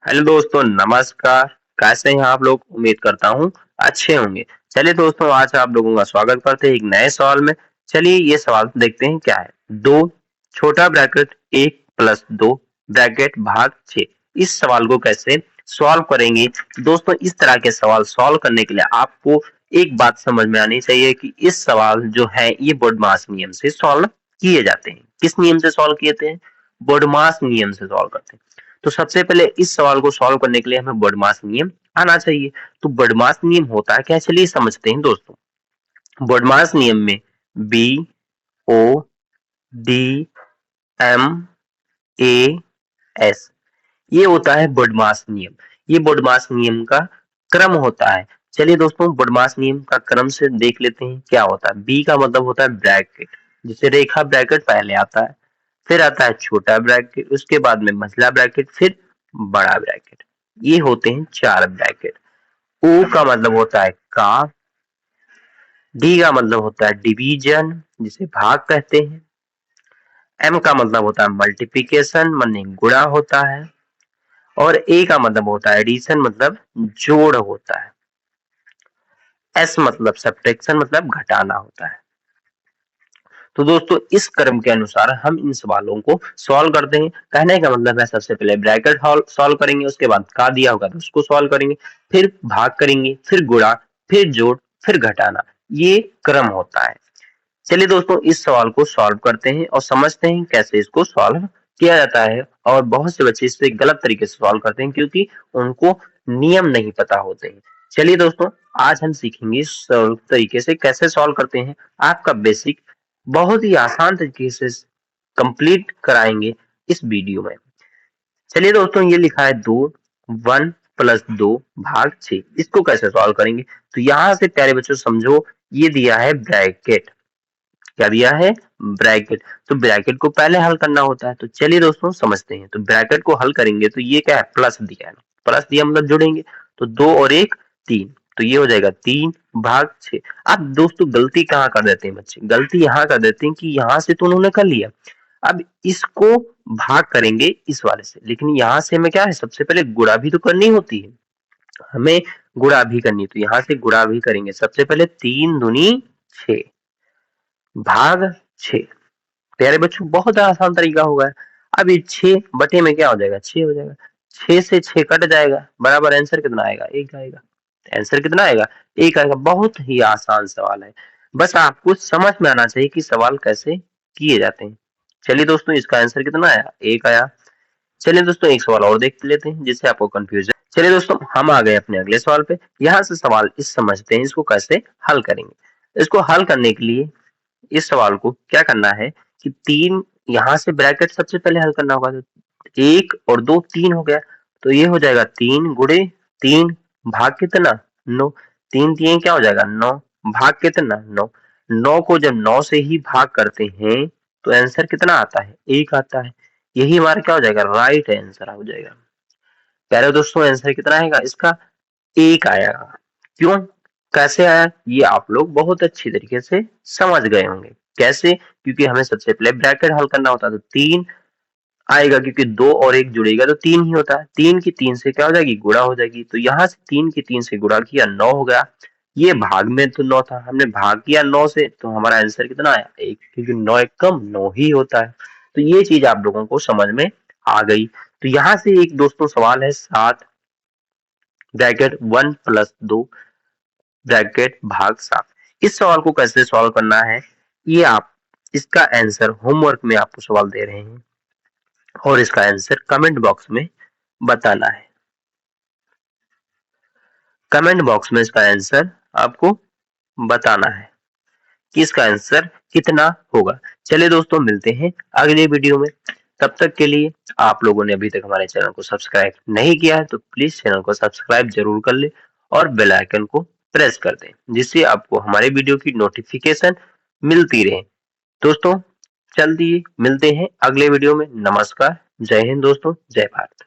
Hello दोस्तों, नमस्कार। कैसे हैं आप लोग? उम्मीद करता हूँ अच्छे होंगे। चलिए दोस्तों, आज आप लोगों का स्वागत करते हैं एक नए सवाल में। चलिए ये सवाल देखते हैं क्या है। 2 छोटा ब्रैकेट 1 प्लस 2 ब्रैकेट भाग 6। इस सवाल को कैसे सॉल्व करेंगे? दोस्तों, इस तरह के सवाल सॉल्व करने के लिए आपको एक बात समझ में आनी चाहिए कि इस सवाल जो है ये बोडमास नियम से सॉल्व किए जाते हैं। किस नियम से सॉल्व किए जाते हैं? बोडमास नियम से सॉल्व करते हैं। तो सबसे पहले इस सवाल को सॉल्व करने के लिए हमें बॉडमास नियम आना चाहिए। तो बॉडमास नियम होता है क्या, चलिए समझते हैं दोस्तों। बॉडमास नियम में B O D M A S, ये होता है बॉडमास नियम। ये बॉडमास नियम का क्रम होता है। चलिए दोस्तों, बॉडमास नियम का क्रम से देख लेते हैं क्या होता है। बी का मतलब होता है ब्रैकेट, जिसे रेखा ब्रैकेट पहले आता है, फिर आता है छोटा ब्रैकेट, उसके बाद में मझला ब्रैकेट, फिर बड़ा ब्रैकेट। ये होते हैं 4 ब्रैकेट। ओ का मतलब होता है का, डी का मतलब होता है डिवीजन, जिसे भाग कहते हैं। एम का मतलब होता है मल्टीप्लिकेशन, माने गुणा होता है। और ए का मतलब होता है एडिशन, मतलब जोड़ होता है। एस मतलब सब्ट्रैक्शन, मतलब घटाना होता है। तो दोस्तों, इस क्रम के अनुसार हम इन सवालों को सॉल्व करते हैं। कहने का मतलब है सबसे पहले ब्रैकेट सॉल्व करेंगे, उसके बाद का दिया होगा तो उसको सॉल्व करेंगे, फिर भाग करेंगे, फिर गुणा, फिर जोड़, फिर घटाना। ये क्रम होता है। चलिए दोस्तों, इस सवाल को सॉल्व करते हैं और समझते हैं कैसे इसको सॉल्व किया जाता है। और बहुत से बच्चे इसे गलत तरीके से सॉल्व करते हैं क्योंकि उनको नियम नहीं पता होते हैं। चलिए दोस्तों, आज हम सीखेंगे सरल तरीके से कैसे सॉल्व करते हैं। आपका बेसिक बहुत ही आसान तरीके से कंप्लीट कराएंगे इस वीडियो में। चलिए दोस्तों, ये लिखा है 1 प्लस 2 भाग 6। इसको कैसे सॉल्व करेंगे? तो यहाँ से प्यारे बच्चों समझो, ये दिया है ब्रैकेट। क्या दिया है? ब्रैकेट। तो ब्रैकेट को पहले हल करना होता है। तो चलिए दोस्तों समझते हैं। तो ब्रैकेट को हल करेंगे तो ये क्या है? प्लस दिया है। प्लस दिया मतलब जोड़ेंगे, तो 2 और 1 3, तो ये हो जाएगा 3 भाग 6। अब दोस्तों गलती कहाँ कर देते हैं बच्चे? गलती यहाँ कर देते हैं कि यहाँ से तो उन्होंने कर लिया, अब इसको भाग करेंगे इस वाले से, लेकिन यहाँ से हमें क्या है, सबसे पहले गुणा भी तो करनी होती है। हमें गुणा भी करनी, तो यहाँ से गुणा भी करेंगे। सबसे पहले 3 दूनी 6 भाग 6। प्यारे बच्चों, बहुत आसान तरीका होगा। अब ये 6 बटे में क्या हो जाएगा? 6 हो जाएगा। 6 से 6 कट जाएगा, बराबर आंसर कितना आएगा? 1 आएगा। आंसर कितना आएगा? 1 आएगा। बहुत ही आसान सवाल है, बस आपको समझ में आना चाहिए कि सवाल कैसे किए जाते हैं। चलिए दोस्तों, इसका आंसर कितना आया? 1 आया। चलिए दोस्तों, एक सवाल और देख लेते हैं जिससे आपको कंफ्यूजन। चलिए दोस्तों, हम आ गए अपने अगले सवाल पे। यहाँ से सवाल इस समझते हैं इसको कैसे हल करेंगे। इसको हल करने के लिए इस सवाल को क्या करना है कि 3, यहाँ से ब्रैकेट सबसे पहले हल करना होगा। तो 1 और 2 3 हो गया, तो ये हो जाएगा 3 गुणे 3 भाग कितना? 9। 3 3 क्या हो जाएगा? 9 भाग कितना? 9। 9 को जब 9 से ही भाग करते हैं तो आंसर कितना आता है? 1 आता है। यही हमारा क्या हो जाएगा? राइट आंसर हो जाएगा। प्यारे दोस्तों, आंसर कितना आएगा इसका? 1 आएगा। क्यों? कैसे आया? ये आप लोग बहुत अच्छी तरीके से समझ गए होंगे। कैसे? क्योंकि हमें सबसे पहले ब्रैकेट हल करना होता है। तो 3 आएगा क्योंकि 2 और 1 जुड़ेगा तो 3 ही होता है। 3 की 3 से क्या हो जाएगी? गुणा हो जाएगी। तो यहाँ से 3 की 3 से गुणा किया, 9 हो गया। ये भाग में तो 9 था, हमने भाग किया 9 से, तो हमारा आंसर कितना आया? 1, क्योंकि 9 एक कम 9 ही होता है। तो ये चीज आप लोगों को समझ में आ गई। तो यहाँ से एक दोस्तों सवाल है 7 ब्रैकेट 1 प्लस 2 ब्रैकेट भाग 7। इस सवाल को कैसे सॉल्व करना है, ये आप इसका आंसर होमवर्क में आपको सवाल दे रहे हैं और इसका आंसर कमेंट बॉक्स में बताना है। कमेंट बॉक्स में इसका आंसर आपको बताना है कि इसका आंसर कितना होगा। चलिए दोस्तों, मिलते हैं अगले वीडियो में। तब तक के लिए आप लोगों ने अभी तक हमारे चैनल को सब्सक्राइब नहीं किया है तो प्लीज चैनल को सब्सक्राइब जरूर कर ले और बेल आइकन को प्रेस कर दें, जिससे आपको हमारे वीडियो की नोटिफिकेशन मिलती रहे। दोस्तों, जल्दी मिलते हैं अगले वीडियो में। नमस्कार, जय हिंद दोस्तों, जय भारत।